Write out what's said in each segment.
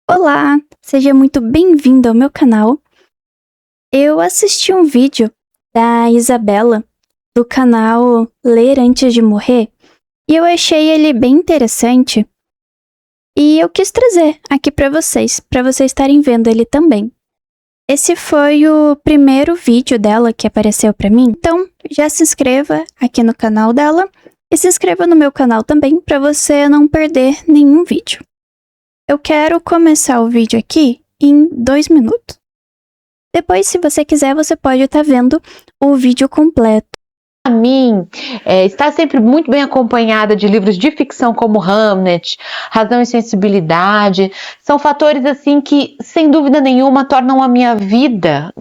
Olá, seja muito bem-vindo ao meu canal. Eu assisti um vídeo da Isabela, do canal Ler Antes de Morrer, e eu achei ele bem interessante, e eu quis trazer aqui para vocês estarem vendo ele também. Esse foi o primeiro vídeo dela que apareceu para mim, então já se inscreva aqui no canal dela e se inscreva no meu canal também para você não perder nenhum vídeo. Eu quero começar o vídeo aqui em 2 minutos. Depois, se você quiser, você pode estar vendo o vídeo completo. Para mim, está sempre muito bem acompanhada de livros de ficção como Hamlet, Razão e Sensibilidade. São fatores assim que, sem dúvida nenhuma, tornam a minha vida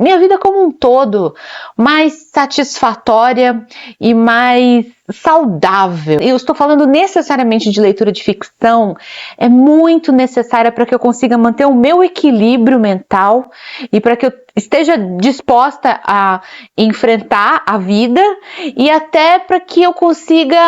como um todo, mais satisfatória e mais saudável. Eu estou falando necessariamente de leitura de ficção, é muito necessária para que eu consiga manter o meu equilíbrio mental e para que eu esteja disposta a enfrentar a vida e até para que eu consiga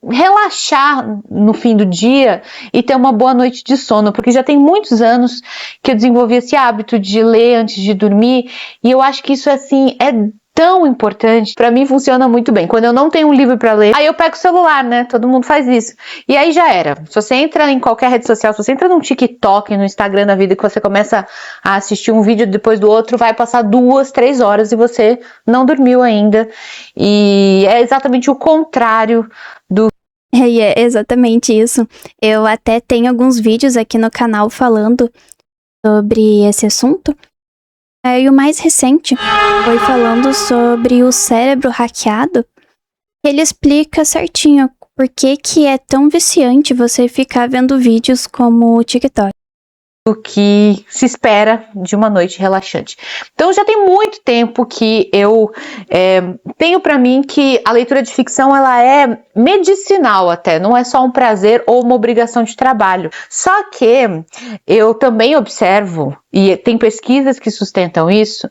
relaxar no fim do dia e ter uma boa noite de sono, porque já tem muitos anos que eu desenvolvi esse hábito de ler antes de dormir e eu acho que isso assim é tão importante. Pra mim funciona muito bem. Quando eu não tenho um livro pra ler, aí eu pego o celular, né? Todo mundo faz isso. E aí já era. Se você entra em qualquer rede social, se você entra no TikTok, no Instagram da vida, que você começa a assistir um vídeo depois do outro, vai passar 2, 3 horas e você não dormiu ainda. E é exatamente o contrário do... É exatamente isso. Eu até tenho alguns vídeos aqui no canal falando sobre esse assunto. E o mais recente foi falando sobre o cérebro hackeado. Ele explica certinho por que é tão viciante você ficar vendo vídeos como o TikTok. O que se espera de uma noite relaxante. Então já tem muito tempo que eu tenho para mim que a leitura de ficção ela é medicinal até, não é só um prazer ou uma obrigação de trabalho. Só que eu também observo, e tem pesquisas que sustentam isso,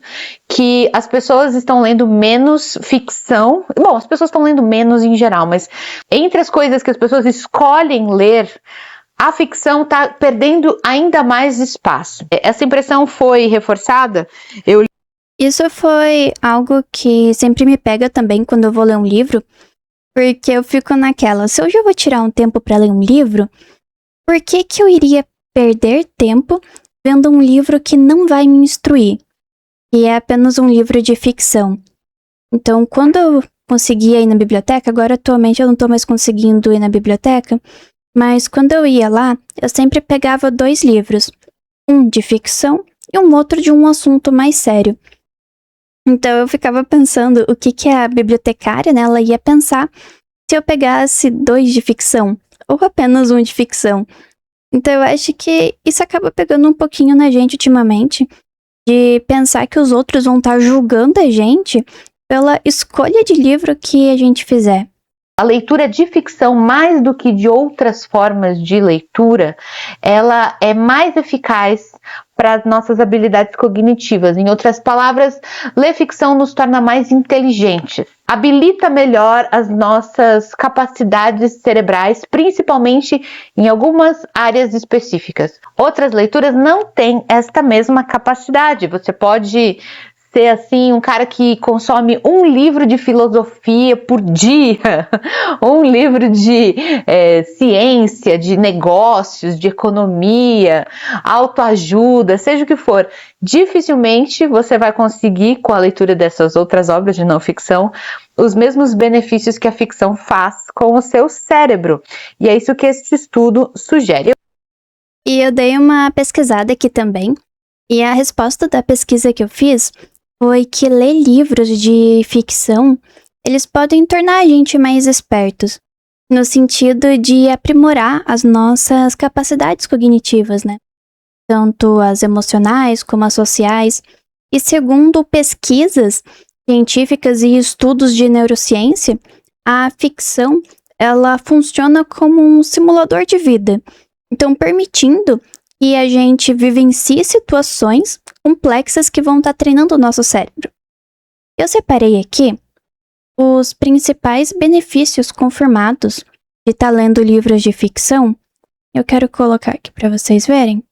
que as pessoas estão lendo menos ficção. Bom, as pessoas estão lendo menos em geral, mas entre as coisas que as pessoas escolhem ler, a ficção está perdendo ainda mais espaço. Essa impressão foi reforçada. Isso foi algo que sempre me pega também quando eu vou ler um livro, porque eu fico naquela, se eu já vou tirar um tempo para ler um livro, por que eu iria perder tempo vendo um livro que não vai me instruir? E é apenas um livro de ficção. Então, quando eu conseguia ir na biblioteca, agora atualmente eu não tô mais conseguindo ir na biblioteca, mas quando eu ia lá, eu sempre pegava 2 livros, um de ficção e um outro de um assunto mais sério. Então eu ficava pensando o que a bibliotecária, né, ela ia pensar se eu pegasse 2 de ficção, ou apenas um de ficção. Então eu acho que isso acaba pegando um pouquinho na gente ultimamente, de pensar que os outros vão estar julgando a gente pela escolha de livro que a gente fizer. A leitura de ficção, mais do que de outras formas de leitura, ela é mais eficaz para as nossas habilidades cognitivas. Em outras palavras, ler ficção nos torna mais inteligentes, habilita melhor as nossas capacidades cerebrais, principalmente em algumas áreas específicas. Outras leituras não têm esta mesma capacidade. Você pode ser assim um cara que consome um livro de filosofia por dia, ou um livro de ciência, de negócios, de economia, autoajuda, seja o que for. Dificilmente você vai conseguir, com a leitura dessas outras obras de não ficção, os mesmos benefícios que a ficção faz com o seu cérebro. E é isso que esse estudo sugere. E eu dei uma pesquisada aqui também, e a resposta da pesquisa que eu fiz foi que ler livros de ficção, eles podem tornar a gente mais espertos, no sentido de aprimorar as nossas capacidades cognitivas, né? Tanto as emocionais como as sociais. E segundo pesquisas científicas e estudos de neurociência, a ficção, ela funciona como um simulador de vida. Então, permitindo que a gente vivencie situações complexas que vão estar treinando o nosso cérebro. Eu separei aqui os principais benefícios confirmados de estar lendo livros de ficção. Eu quero colocar aqui para vocês verem.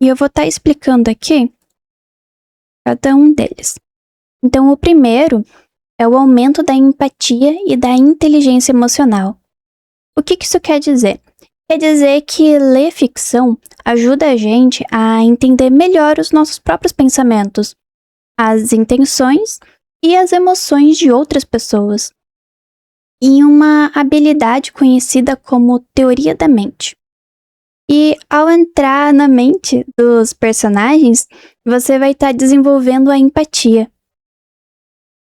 E eu vou estar explicando aqui cada um deles. Então, o primeiro é o aumento da empatia e da inteligência emocional. O que isso quer dizer? Quer dizer que ler ficção ajuda a gente a entender melhor os nossos próprios pensamentos, as intenções e as emoções de outras pessoas, em uma habilidade conhecida como teoria da mente. E ao entrar na mente dos personagens, você vai estar desenvolvendo a empatia.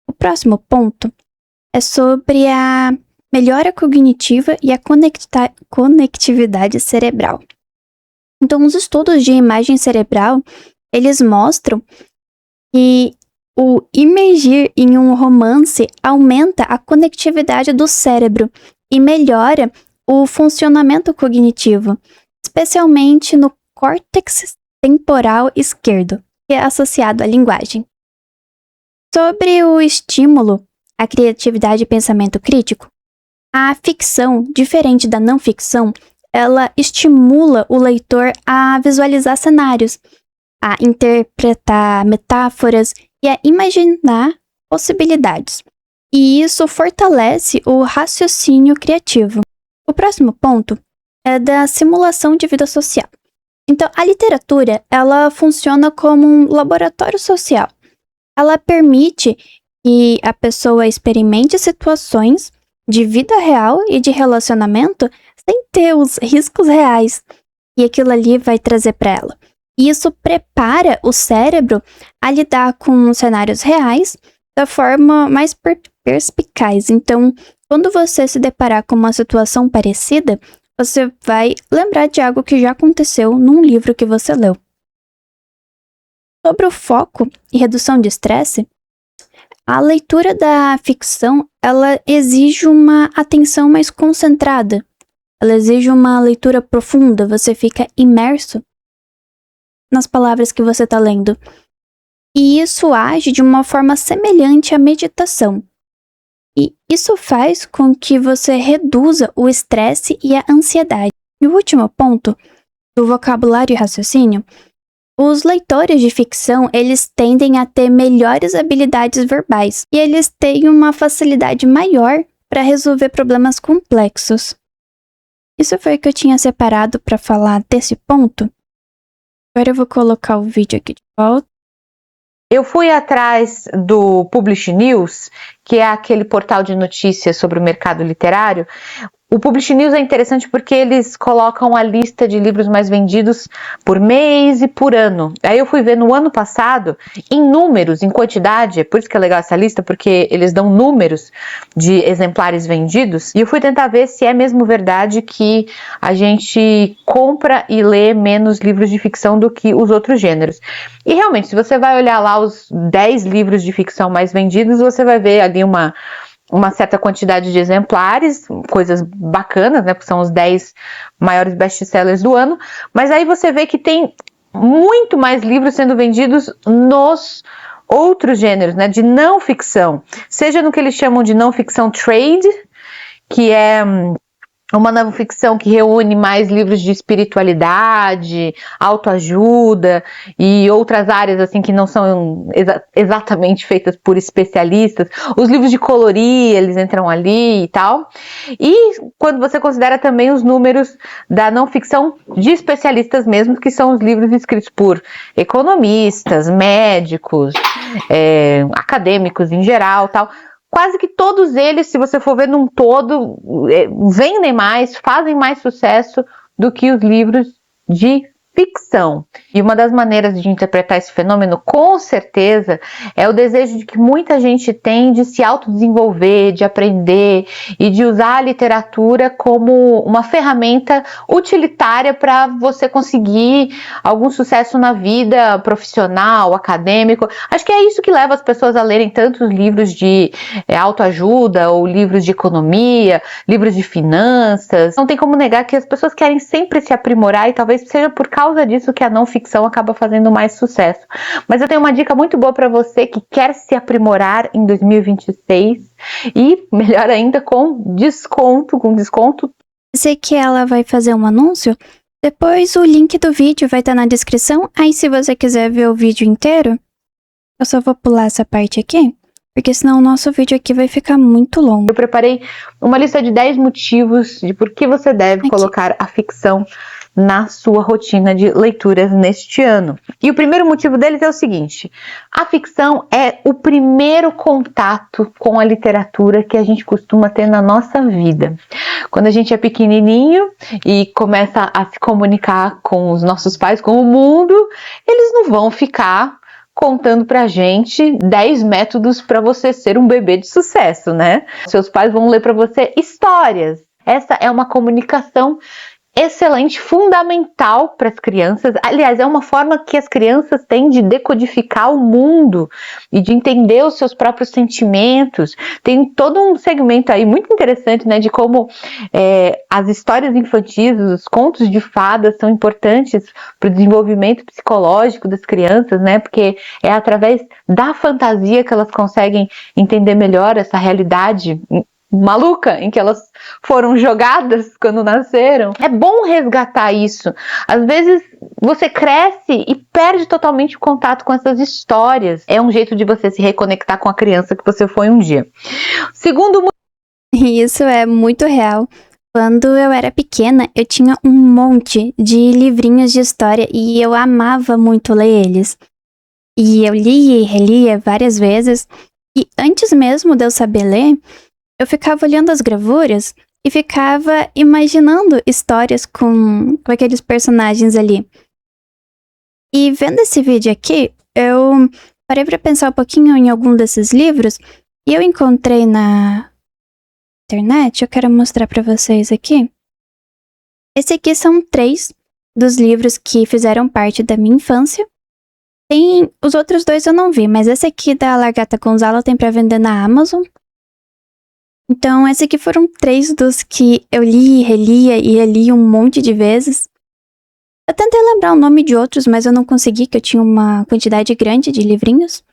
O próximo ponto é sobre a melhora cognitiva e a conectividade cerebral. Então, os estudos de imagem cerebral, eles mostram que o imergir em um romance aumenta a conectividade do cérebro e melhora o funcionamento cognitivo, especialmente no córtex temporal esquerdo, que é associado à linguagem. Sobre o estímulo à criatividade e pensamento crítico, a ficção, diferente da não ficção, ela estimula o leitor a visualizar cenários, a interpretar metáforas e a imaginar possibilidades. E isso fortalece o raciocínio criativo. O próximo ponto é da simulação de vida social. Então, a literatura, ela funciona como um laboratório social. Ela permite que a pessoa experimente situações de vida real e de relacionamento sem ter os riscos reais que aquilo ali vai trazer para ela. E isso prepara o cérebro a lidar com cenários reais da forma mais perspicaz. Então, quando você se deparar com uma situação parecida, você vai lembrar de algo que já aconteceu num livro que você leu. Sobre o foco e redução de estresse, a leitura da ficção, ela exige uma atenção mais concentrada. Ela exige uma leitura profunda, você fica imerso nas palavras que você está lendo. E isso age de uma forma semelhante à meditação. E isso faz com que você reduza o estresse e a ansiedade. E o último ponto, do vocabulário e raciocínio, os leitores de ficção, eles tendem a ter melhores habilidades verbais e eles têm uma facilidade maior para resolver problemas complexos. Isso foi o que eu tinha separado para falar desse ponto. Agora eu vou colocar o vídeo aqui de volta. Eu fui atrás do Publish News, que é aquele portal de notícias sobre o mercado literário. O Publish News é interessante porque eles colocam a lista de livros mais vendidos por mês e por ano. Aí eu fui ver no ano passado, em números, em quantidade, por isso que é legal essa lista, porque eles dão números de exemplares vendidos. E eu fui tentar ver se é mesmo verdade que a gente compra e lê menos livros de ficção do que os outros gêneros. E realmente, se você vai olhar lá os 10 livros de ficção mais vendidos, você vai ver ali uma certa quantidade de exemplares, coisas bacanas, né, porque são os 10 maiores best-sellers do ano, mas aí você vê que tem muito mais livros sendo vendidos nos outros gêneros, né, de não ficção, seja no que eles chamam de não ficção trade, que é uma não ficção que reúne mais livros de espiritualidade, autoajuda e outras áreas assim que não são exatamente feitas por especialistas. Os livros de colorir, eles entram ali e tal. E quando você considera também os números da não ficção de especialistas mesmo, que são os livros escritos por economistas, médicos, acadêmicos em geral, tal. Quase que todos eles, se você for ver num todo, vendem mais, fazem mais sucesso do que os livros de ficção. E uma das maneiras de interpretar esse fenômeno, com certeza, é o desejo de que muita gente tem de se autodesenvolver, de aprender e de usar a literatura como uma ferramenta utilitária para você conseguir algum sucesso na vida profissional, acadêmico. Acho que é isso que leva as pessoas a lerem tantos livros de autoajuda ou livros de economia, livros de finanças. Não tem como negar que as pessoas querem sempre se aprimorar e talvez seja por causa disso que a não ficção acaba fazendo mais sucesso. Mas eu tenho uma dica muito boa para você que quer se aprimorar em 2026 e, melhor ainda, com desconto. Sei que ela vai fazer um anúncio, Depois o link do vídeo vai estar na descrição. Aí se você quiser ver o vídeo inteiro, eu só vou pular essa parte aqui, porque senão o nosso vídeo aqui vai ficar muito longo. Eu preparei uma lista de 10 motivos de por que você deve colocar a ficção na sua rotina de leituras neste ano. E o primeiro motivo deles é o seguinte: a ficção é o primeiro contato com a literatura que a gente costuma ter na nossa vida. Quando a gente é pequenininho e começa a se comunicar com os nossos pais, com o mundo, eles não vão ficar contando pra gente 10 métodos para você ser um bebê de sucesso, né? Seus pais vão ler para você histórias. Essa é uma comunicação excelente, fundamental para as crianças. Aliás, é uma forma que as crianças têm de decodificar o mundo e de entender os seus próprios sentimentos. Tem todo um segmento aí muito interessante, né, de como as histórias infantis, os contos de fadas são importantes para o desenvolvimento psicológico das crianças, né, porque é através da fantasia que elas conseguem entender melhor essa realidade maluca em que elas foram jogadas quando nasceram. É bom resgatar isso. Às vezes você cresce e perde totalmente o contato com essas histórias. É um jeito de você se reconectar com a criança que você foi um dia. Segundo, isso é muito real. Quando eu era pequena, eu tinha um monte de livrinhos de história e eu amava muito ler eles. E eu lia e relia várias vezes. E antes mesmo de eu saber ler, eu ficava olhando as gravuras e ficava imaginando histórias com aqueles personagens ali. E vendo esse vídeo aqui, eu parei para pensar um pouquinho em algum desses livros e eu encontrei na internet, eu quero mostrar para vocês aqui. Esse aqui são 3 dos livros que fizeram parte da minha infância. Tem os outros 2 eu não vi, mas esse aqui da Largata Gonzalo tem para vender na Amazon. Então, esses aqui foram 3 dos que eu li, relia e reli um monte de vezes. Eu tentei lembrar o nome de outros, mas eu não consegui, que eu tinha uma quantidade grande de livrinhos.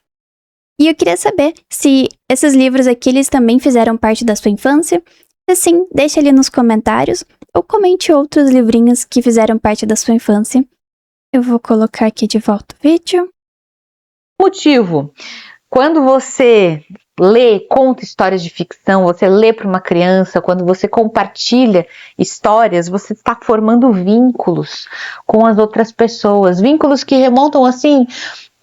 E eu queria saber se esses livros aqui, eles também fizeram parte da sua infância. Se sim, deixa ali nos comentários, ou comente outros livrinhos que fizeram parte da sua infância. Eu vou colocar aqui de volta o vídeo. Motivo: quando você lê, conta histórias de ficção, você lê para uma criança, quando você compartilha histórias, você está formando vínculos com as outras pessoas, vínculos que remontam assim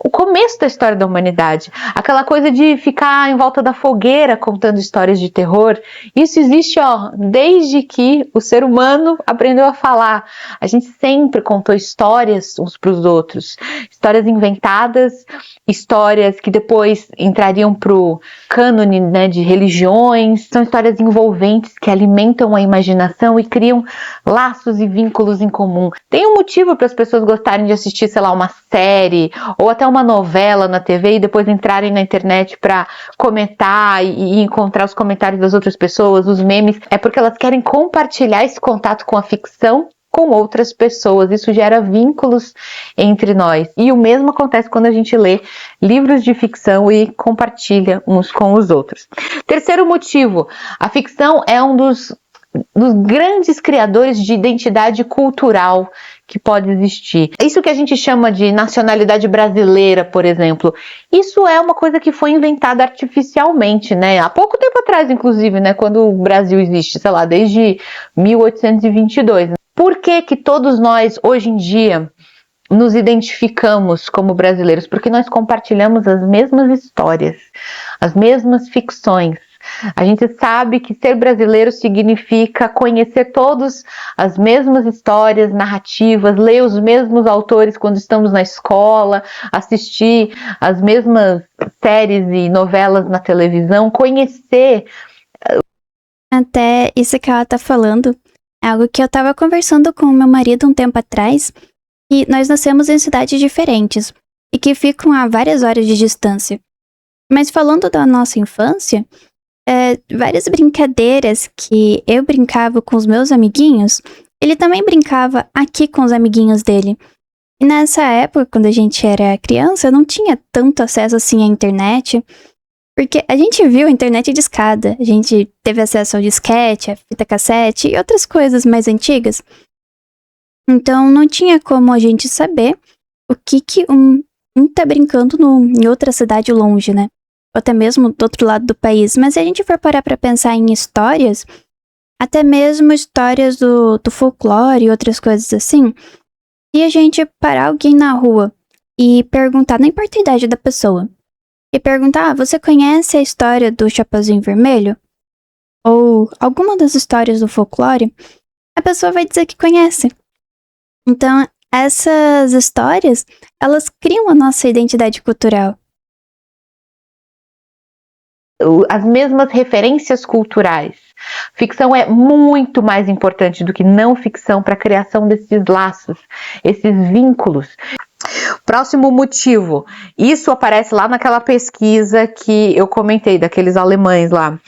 o começo da história da humanidade, aquela coisa de ficar em volta da fogueira contando histórias de terror. Isso existe, desde que o ser humano aprendeu a falar. A gente sempre contou histórias uns para os outros, histórias inventadas, histórias que depois entrariam para o cânone, né, de religiões. São histórias envolventes que alimentam a imaginação e criam laços e vínculos em comum. Tem um motivo para as pessoas gostarem de assistir, sei lá, uma série ou até uma novela na TV e depois entrarem na internet para comentar e encontrar os comentários das outras pessoas, os memes. É porque elas querem compartilhar esse contato com a ficção com outras pessoas. Isso gera vínculos entre nós. E o mesmo acontece quando a gente lê livros de ficção e compartilha uns com os outros. Terceiro motivo: a ficção é um dos grandes criadores de identidade cultural que pode existir. Isso que a gente chama de nacionalidade brasileira, por exemplo, isso é uma coisa que foi inventada artificialmente, né? Há pouco tempo atrás, inclusive, né? Quando o Brasil existe, sei lá, desde 1822. Por que que todos nós, hoje em dia, nos identificamos como brasileiros? Porque nós compartilhamos as mesmas histórias, as mesmas ficções. A gente sabe que ser brasileiro significa conhecer todas as mesmas histórias, narrativas, ler os mesmos autores quando estamos na escola, assistir as mesmas séries e novelas na televisão, conhecer. Até isso que ela tá falando é algo que eu tava conversando com o meu marido um tempo atrás, e nós nascemos em cidades diferentes e que ficam a várias horas de distância. Mas falando da nossa infância, várias brincadeiras que eu brincava com os meus amiguinhos, ele também brincava aqui com os amiguinhos dele. E nessa época, quando a gente era criança, não tinha tanto acesso assim à internet, porque a gente viu a internet de escada, a gente teve acesso ao disquete, a fita cassete e outras coisas mais antigas. Então não tinha como a gente saber o que um tá brincando em outra cidade longe, né? Ou até mesmo do outro lado do país. Mas se a gente for parar pra pensar em histórias, até mesmo histórias do folclore e outras coisas assim, e a gente parar alguém na rua e perguntar, não importa a idade da pessoa, e perguntar, você conhece a história do Chapeuzinho Vermelho? Ou alguma das histórias do folclore, a pessoa vai dizer que conhece. Então, essas histórias, elas criam a nossa identidade cultural. As mesmas referências culturais. Ficção é muito mais importante do que não ficção para a criação desses laços, esses vínculos. Próximo motivo, isso aparece lá naquela pesquisa que eu comentei, daqueles alemães lá.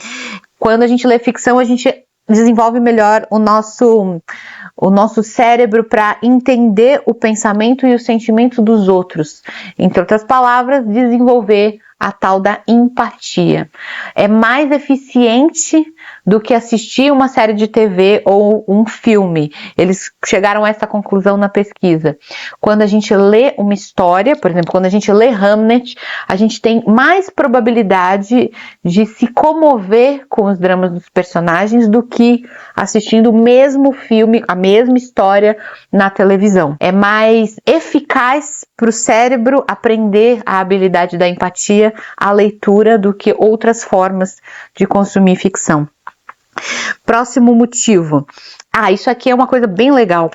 Quando a gente lê ficção, a gente desenvolve melhor o nosso cérebro para entender o pensamento e o sentimento dos outros. Entre outras palavras, desenvolver a tal da empatia. É mais eficiente do que assistir uma série de TV ou um filme. Eles chegaram a essa conclusão na pesquisa. Quando a gente lê uma história, por exemplo, quando a gente lê Hamlet, a gente tem mais probabilidade de se comover com os dramas dos personagens do que assistindo o mesmo filme, a mesma história na televisão. É mais eficaz para o cérebro aprender a habilidade da empatia, a leitura, do que outras formas de consumir ficção. Próximo motivo. Isso aqui é uma coisa bem legal.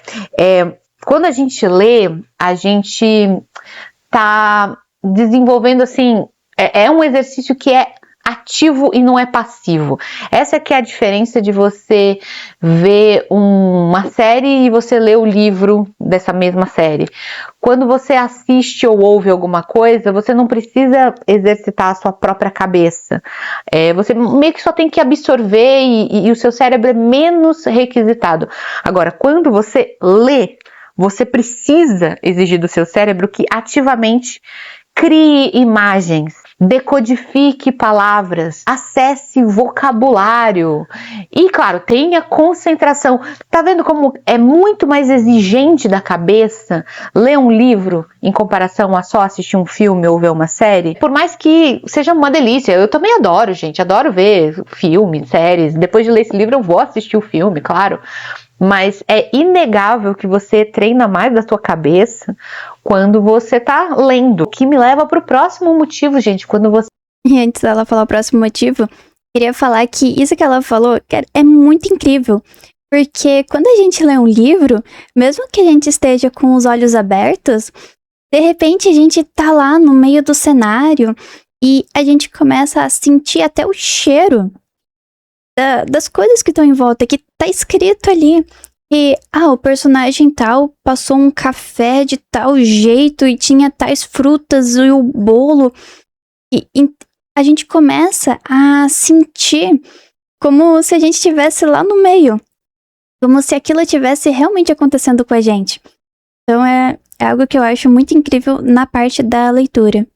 Quando a gente lê, a gente tá desenvolvendo assim, é um exercício que é ativo e não é passivo. Essa que é a diferença de você ver uma série e você ler o livro dessa mesma série. Quando você assiste ou ouve alguma coisa, você não precisa exercitar a sua própria cabeça. Você meio que só tem que absorver e o seu cérebro é menos requisitado. Agora, quando você lê, você precisa exigir do seu cérebro que ativamente crie imagens, decodifique palavras, acesse vocabulário e, claro, tenha concentração. Tá vendo como é muito mais exigente da cabeça ler um livro em comparação a só assistir um filme ou ver uma série? Por mais que seja uma delícia, eu também adoro, gente, adoro ver filmes, séries. Depois de ler esse livro eu vou assistir o filme, claro. Mas é inegável que você treina mais da sua cabeça quando você tá lendo. O que me leva pro próximo motivo, gente. Quando você... E antes dela falar o próximo motivo, queria falar que isso que ela falou, cara, é muito incrível. Porque quando a gente lê um livro, mesmo que a gente esteja com os olhos abertos, de repente a gente tá lá no meio do cenário e a gente começa a sentir até o cheiro das coisas que estão em volta, que tá escrito ali. E, o personagem tal passou um café de tal jeito e tinha tais frutas e o bolo. E a gente começa a sentir como se a gente estivesse lá no meio. Como se aquilo estivesse realmente acontecendo com a gente. Então é algo que eu acho muito incrível na parte da leitura.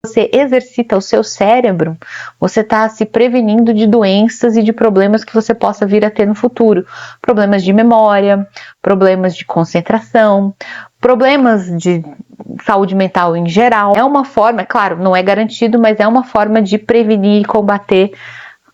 Você exercita o seu cérebro, você está se prevenindo de doenças e de problemas que você possa vir a ter no futuro. Problemas de memória, problemas de concentração, problemas de saúde mental em geral. É uma forma, claro, não é garantido, mas é uma forma de prevenir e combater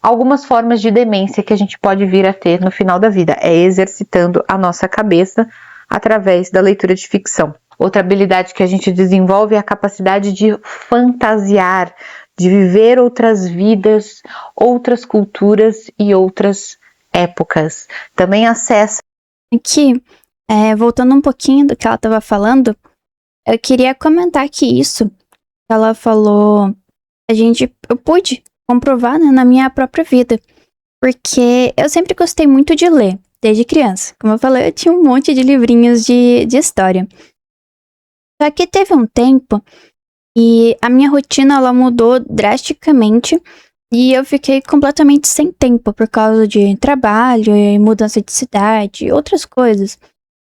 algumas formas de demência que a gente pode vir a ter no final da vida. É exercitando a nossa cabeça através da leitura de ficção. Outra habilidade que a gente desenvolve é a capacidade de fantasiar, de viver outras vidas, outras culturas e outras épocas. Também acessa... Aqui, voltando um pouquinho do que ela estava falando, eu queria comentar que isso que ela falou, eu pude comprovar, né, na minha própria vida. Porque eu sempre gostei muito de ler, desde criança. Como eu falei, eu tinha um monte de livrinhos de história. Só que teve um tempo e a minha rotina ela mudou drasticamente e eu fiquei completamente sem tempo por causa de trabalho e mudança de cidade e outras coisas.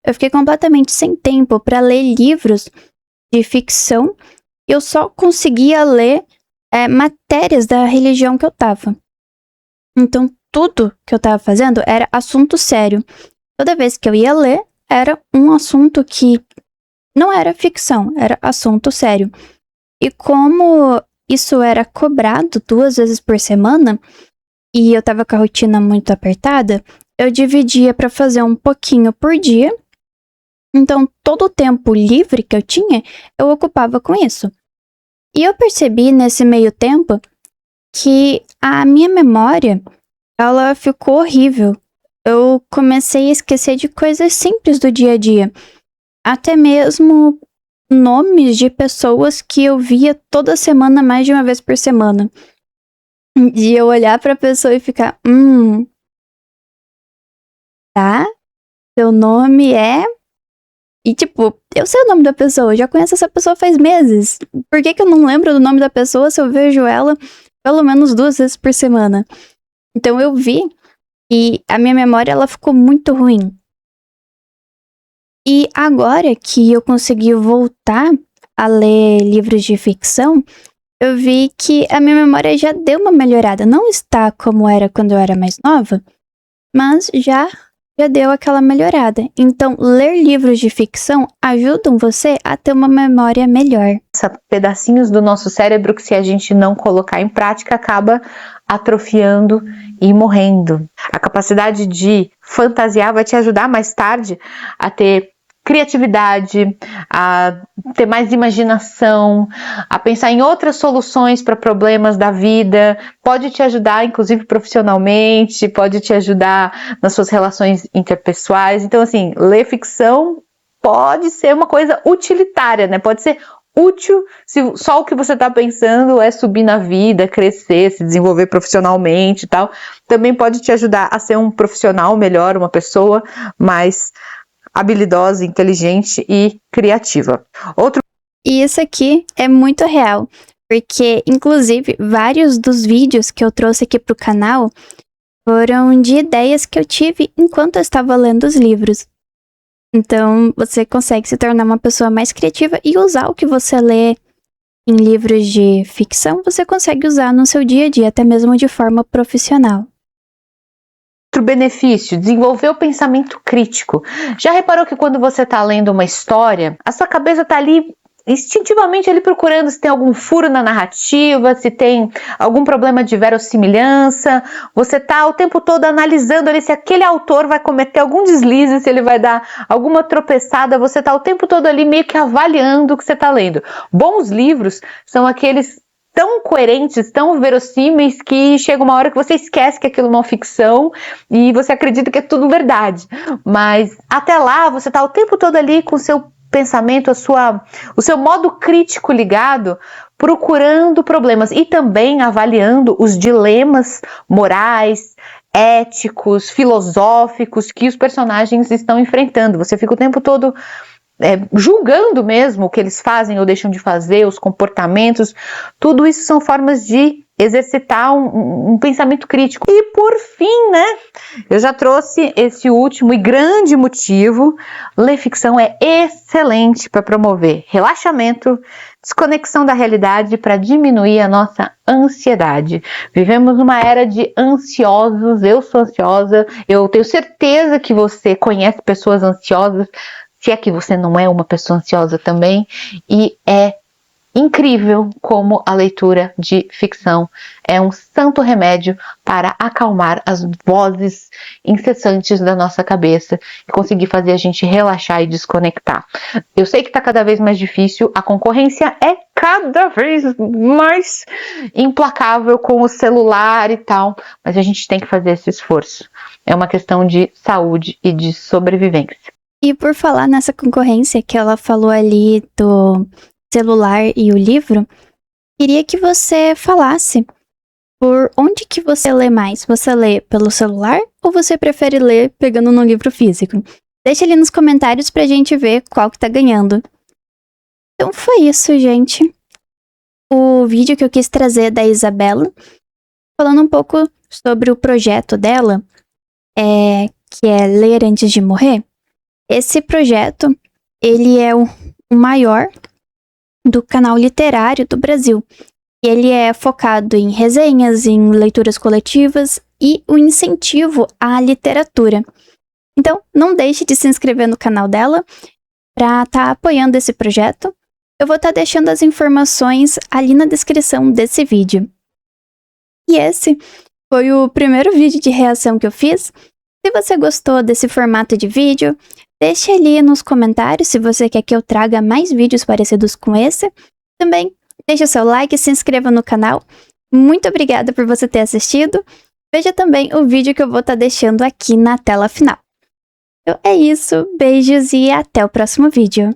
Eu fiquei completamente sem tempo para ler livros de ficção e eu só conseguia ler matérias da religião que eu tava. Então tudo que eu tava fazendo era assunto sério. toda vez que eu ia ler, era um assunto que não era ficção, era assunto sério. E como isso era cobrado 2 vezes por semana, e eu tava com a rotina muito apertada, eu dividia pra fazer um pouquinho por dia. Então, todo o tempo livre que eu tinha, eu ocupava com isso. E eu percebi nesse meio tempo que a minha memória, ela ficou horrível. Eu comecei a esquecer de coisas simples do dia a dia. Até mesmo nomes de pessoas que eu via toda semana, mais de uma vez por semana. De eu olhar pra pessoa e ficar, tá? Seu nome é... E tipo, eu sei o nome da pessoa, eu já conheço essa pessoa faz meses. Por que que eu não lembro do nome da pessoa se eu vejo ela pelo menos 2 vezes por semana? Então eu vi que a minha memória, ela ficou muito ruim. E agora que eu consegui voltar a ler livros de ficção, eu vi que a minha memória já deu uma melhorada. Não está como era quando eu era mais nova, mas já deu aquela melhorada. Então, ler livros de ficção ajudam você a ter uma memória melhor. Pedacinhos do nosso cérebro que, se a gente não colocar em prática, acaba atrofiando e morrendo. A capacidade de fantasiar vai te ajudar mais tarde a ter criatividade, a ter mais imaginação, a pensar em outras soluções para problemas da vida. Pode te ajudar, inclusive profissionalmente, pode te ajudar nas suas relações interpessoais. Então, assim, ler ficção pode ser uma coisa utilitária, né? Pode ser útil se só o que você está pensando é subir na vida, crescer, se desenvolver profissionalmente e tal. Também pode te ajudar a ser um profissional melhor, uma pessoa mais habilidosa, inteligente e criativa. E isso aqui é muito real, porque inclusive vários dos vídeos que eu trouxe aqui pro canal foram de ideias que eu tive enquanto eu estava lendo os livros. Então, você consegue se tornar uma pessoa mais criativa e usar o que você lê em livros de ficção, você consegue usar no seu dia a dia, até mesmo de forma profissional. Outro benefício, desenvolver o pensamento crítico. Já reparou que quando você está lendo uma história, a sua cabeça está ali instintivamente ali procurando se tem algum furo na narrativa, se tem algum problema de verossimilhança. Você está o tempo todo analisando ali se aquele autor vai cometer algum deslize, se ele vai dar alguma tropeçada. Você está o tempo todo ali meio que avaliando o que você está lendo. Bons livros são aqueles tão coerentes, tão verossímeis, que chega uma hora que você esquece que aquilo é uma ficção e você acredita que é tudo verdade. Mas até lá você está o tempo todo ali com o seu pensamento, o seu modo crítico ligado, procurando problemas e também avaliando os dilemas morais, éticos, filosóficos que os personagens estão enfrentando. Você fica o tempo todo julgando mesmo o que eles fazem ou deixam de fazer, os comportamentos. Tudo isso são formas de exercitar um pensamento crítico. E por fim, né, eu já trouxe esse último e grande motivo. Ler ficção é excelente para promover relaxamento, desconexão da realidade, para diminuir a nossa ansiedade. Vivemos uma era de ansiosos, eu sou ansiosa, eu tenho certeza que você conhece pessoas ansiosas, se é que você não é uma pessoa ansiosa também, e é incrível como a leitura de ficção é um santo remédio para acalmar as vozes incessantes da nossa cabeça e conseguir fazer a gente relaxar e desconectar. Eu sei que está cada vez mais difícil, a concorrência é cada vez mais implacável com o celular e tal, mas a gente tem que fazer esse esforço. É uma questão de saúde e de sobrevivência. E por falar nessa concorrência que ela falou ali do celular e o livro, queria que você falasse por onde que você lê mais. Você lê pelo celular ou você prefere ler pegando no livro físico? Deixa ali nos comentários pra gente ver qual que tá ganhando. Então foi isso, gente. O vídeo que eu quis trazer da Isabela, falando um pouco sobre o projeto dela, que é Ler Antes de Morrer. Esse projeto, ele é o maior do canal literário do Brasil. Ele é focado em resenhas, em leituras coletivas e o incentivo à literatura. Então, não deixe de se inscrever no canal dela para estar apoiando esse projeto. Eu vou estar deixando as informações ali na descrição desse vídeo. E esse foi o primeiro vídeo de reação que eu fiz. Se você gostou desse formato de vídeo, deixe ali nos comentários se você quer que eu traga mais vídeos parecidos com esse. Também deixe seu like e se inscreva no canal. Muito obrigada por você ter assistido. Veja também o vídeo que eu vou estar deixando aqui na tela final. Então é isso, beijos e até o próximo vídeo.